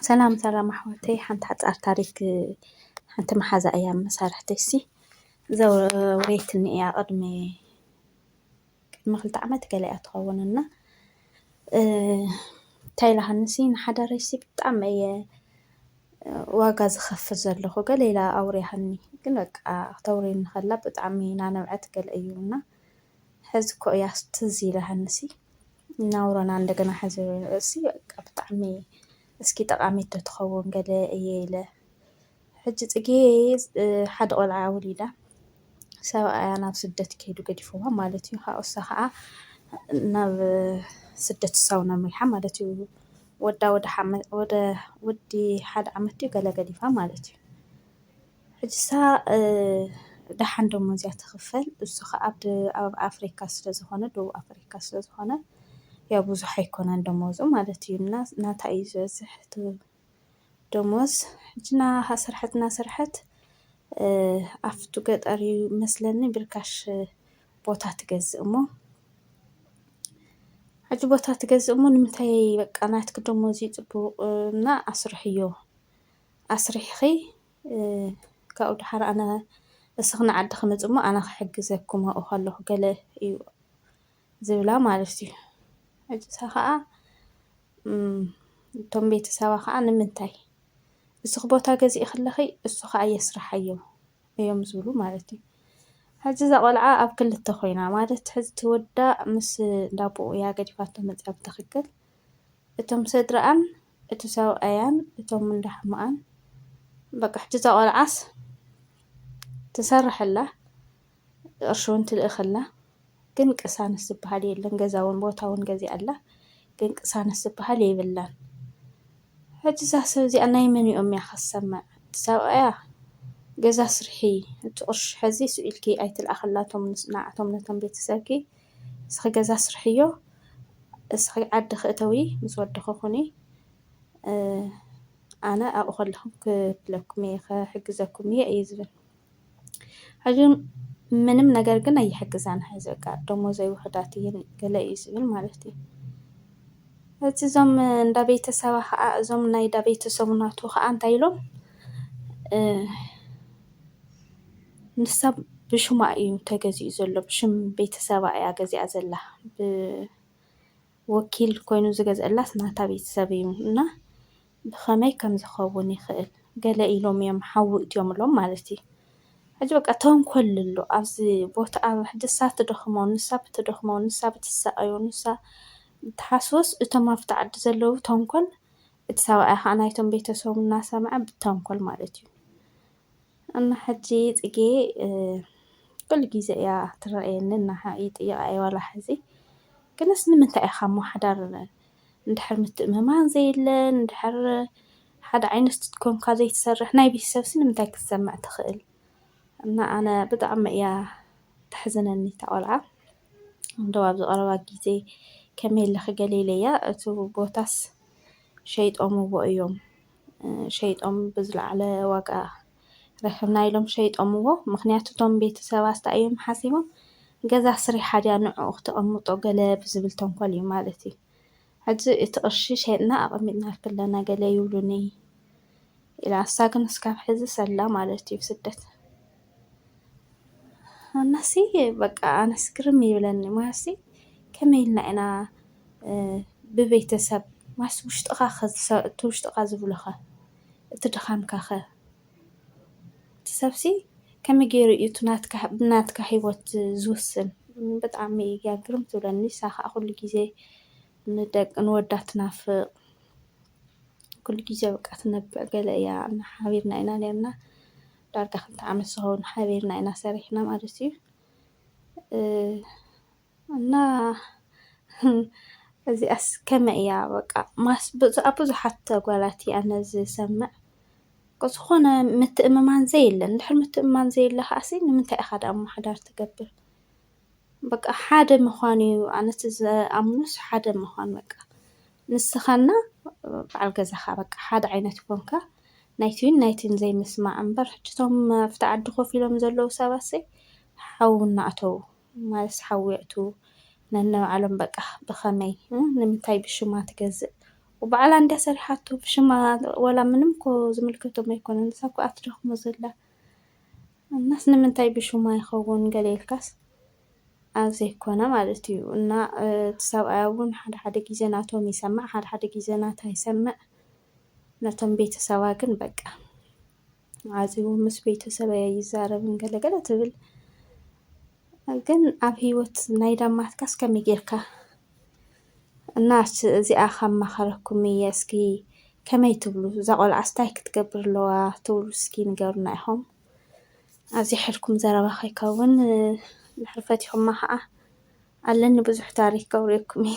ሰላም ሰላም ኣሕዋተይ ሓንቲ ሓፃር ታሪክ ሓንቲ መሓዛ እያ መሳርሕተይሲ ዘውሬትኒ እያ ቅድሚ 2 ዓመት ገለ እያ ትኸውንና እንታይ ኢላሃንሲ ንሓዳረይሲ ብጣዕሚ እየ ዋጋ ዝኸፍል ዘለኹ ገለ ኢላ ኣውሪሃኒ ግን በቃ ክተውርየኒ ከላ ብጣዕሚ እናነብዐት ገለ እዩና ሕዚ እኮ እያ ትዝ ኢላሃንሲ እናውረና እንደገና ሕዚ እሲ በቃ ብጣዕሚ እስኪ ጠቃሚት ትኸውን ገለ እየ ኢለ ሕጂ ፅጌ ሓደ ቆልዓ ወሊዳ ሰብኣያ ናብ ስደት ከይዱ ገዲፍዋ ማለት እዩ ካብኡ እሳ ከዓ ናብ ስደት እሳው ነሚሓ ማለት እዩ ወዲ 1 ዓመት እዩ ገለ ገዲፋ ማለት እዩ ሕጂ እሳ ደሓን ደሞዝ እያ ትኽፈል እሱ ከዓ ኣብ ኣፍሪካ ስለዝኾነ ደቡብ ኣፍሪካ ስለዝኾነ ያው ብዙሕ ኣይኮነን ደሞዙ ማለት እዩ እና ናታ እዩ ዝበዝሕ ደሞዝ ሕጂ እናሰርሐት ኣፍቱ ገጠር እዩ ይመስለኒ ብርካሽ ቦታ ትገዝእ እሞ ሕጂ ቦታ ትገዝእ እሞ ንምንታይ በቃ ናትክ ደሞዝ ይፅቡቕ እና ኣስሪሕኺ ካብኡ ድሓር ኣነ እስኺ ንዓዲ ክመፅእ እሞ ኣነ ክሕግዘኩም ኣብኡ ከለኹ ገለ እዩ ዝብላ ማለት እዩ ሕጂ እሳ ከዓ እቶም ቤተሰባ ከዓ ንምንታይ እስኺ ቦታ ገዚእ ከለኺ እሱ ከዓ የስርሐዮ እዮም ዝብሉ ማለት እዩ ሕጂ እዛ ቆልዓ ኣብ ክልተ ኮይና ማለት ሕዚ ትወዳ ምስ እንዳቦኡ እያ ገዲፋቶ መፅያ ብትኽክል እቶም ስድራኣን እቲ ሰብኣያን እቶም እንዳሕማኣን በቃ ሕጂ እዛ ቆልዓስ ትሰርሕ ኣላ ቅርሺ እውን ትልእኽ ኣላ ግን ቅሳነስ ዝበሃል የለን ገዛ እውን ቦታ እውን ገዚኣ ኣላ ግን ቅሳነስ ዝበሃል የብላን ሕጂ እዛ ሰብ እዚኣ ናይ መን እዮም እያ ክሰምዕ እቲ ሰብኣያ ገዛ ስርሒ እቲ ቅርሺ ሕዚ ስኢልኪ ኣይትለኣኽላቶም ንዓቶም ነቶም ቤተሰብኪ እስኺ ገዛ ስርሕዮ እስኺ ዓዲ ክእተዊ ምስ ወድኺ ኩኒ ኣነ ኣብኡ ከለኹ ክፍለኩም እየ ክሕግዘኩም እየ እዩ ዝብል ሕጂ ምንም ነገር ግን ኣይሕግዛን ሕዚ በቃ ደሞዘ ይውሕዳት እየን ገለ እዩ ዝብል ማለት እዩ ሕጂ እዞም እንዳ ቤተሰባ ከዓ እዞም ናይ ዳ ቤተሰቡ ናቱ ከዓ እንታይ ኢሎም ንሳ ብሽማ እዩ ተገዚኡ ዘሎ ብሽም ቤተሰባ እያ ገዚኣ ዘላ ብወኪል ኮይኑ ዝገዝአላስ ናታ ቤተሰብ እዩ እና ብኸመይ ከም ዝኸውን ይኽእል ገለ ኢሎም እዮም ሓውእትዮም ኢሎም ማለት እዩ ሕጂ በቃ ተንኮል ኣሎ ኣብዚ ቦታ ኣብ ሕጂ እሳ ትደኽሞ ንሳ ብትደኽሞ ንሳ ብትሳቀዮ ንሳ ትሓስቦስ እቶም ኣብቲ ዓዲ ዘለዉ ተንኮል እቲ ሰብኣይ ከዓ ናይቶም ቤተሰቦም እናሰምዐ ብተንኮል ማለት እዩ እና ሕጂ ፅጌ ኩሉ ግዜ እያ ትረኣየኒ ይጥይቃ እየ ዋላ ሕዚ ግንስ ንምንታይ ኢኻ ምሕዳር እንድሕር ምትእምማን ዘየለን እንድሕር ሓደ ዓይነት ኮንካ ዘይትሰርሕ ናይ ቤተሰብሲ ንምንታይ ክትሰምዕ ትኽእል እና ኣነ ብጣዕሚ እያ ተሕዝነኒ እታ ቆልዓ እንደው ኣብ ዝቐረባ ግዜ ከመይ ኣለኺ ገለ ኢለያ እቲ ቦታስ ሸይጦምዎ እዮም ሸይጦም ብዝለዓለ ዋጋ ረኺብና ኢሎም ሸይጦምዎ ምክንያቱ እቶም ቤተሰባት እንታይ እዮም ሓሲቦም ገዛ ስሪሓ ድያ ንዕኡ ክተቐምጦ ገለ ብዝብል ተንኮል እዩ ማለት እዩ ሕጂ እቲ ቅርሺ ሸይጥና ኣቐሚጥና ከለና ገለ ይብሉኒ ኢላ እሳ ግን እስካብ ሕዚ ሰላ ማለት እዩ ስደት እናሲ በቃ ኣነስ ግርም ይብለኒ ማሲ ከመይ ኢልና ኢና ብቤተሰብ ማስ ውሽጥኻ እቲ ውሽጥኻ ዝብሉኸ እቲ ድኻምካ ኸ እቲ ሰብሲ ከመይ ገይሩ እዩ ብናትካ ሂወት ዝውስን ብጣዕሚ እያ ግርም ትብለኒ እሳ ከዓ ኩሉ ግዜ ንወዳ ትናፍቕ ኩሉ ግዜ በቃ ትነብዕ ገለ እያ ሓቢርና ኢና ነርና ዳርጋ 2 ዓመት ዝኸውን ሓቢርና ኢና ሰሪሕና ማለት እዩ እና እዚኣስ ከመይ እያ በቃ ኣብ ብዙሓት ጓላት እየ ኣነ ዝሰምዕ ዝኾነ ምትእምማን ዘየለን እንድሕር ምትእምማን ዘየለ ከዓሲ ንምንታይ ኢኻ ዳ ምሕዳር ትገብር በቃ ሓደ ምዃን እዩ ኣነ እቲ ዝኣምኖስ ሓደ ምዃን በቃ ንስኻና በዓል ገዛኻ በቃ ሓደ ዓይነት ኮንካ ናይቲን ናይቲን ዘይምስማዕ እምበር ሕጂ እቶም ኣብቲ ዓዲ ኮፍ ኢሎም ዘለዉ ሰባት ሓዊ እናኣተው ማለት ሓዊ የእትዉ ነንባዕሎም በቃ ብኸመይ ንምንታይ ብሽማ ትገዝእ وبعلا عندها سريحته بشما ولا منم كو زملكته ما يكون عندها كو أترخ مزلا الناس نمنتاي بشما يخون قليل كاس أزي كونا مالتيو إن تساوون حد جيزاناتهم يسمع حد جيزاناتها يسمع نتم بيت سواقن بقى عازيو مس بيت سبا يزارب قلقلة تبل ግን ኣብ ሂወት ናይ ዳማትካስ ከመይ ጌርካ እና እዚኣ ከማኸረኩም እየ እስኪ ከመይ ትብሉ እዛ ቆልዓ እንታይ ክትገብር ኣለዋ ትብሉ እስኪ ንገሩና ኢኹም ኣብዚ ሕልኩም ዘረባ ከይከውን ንሕርፈት ኢኹማ ከዓ ኣለኒ ብዙሕ ታሪክ ከውርየኩም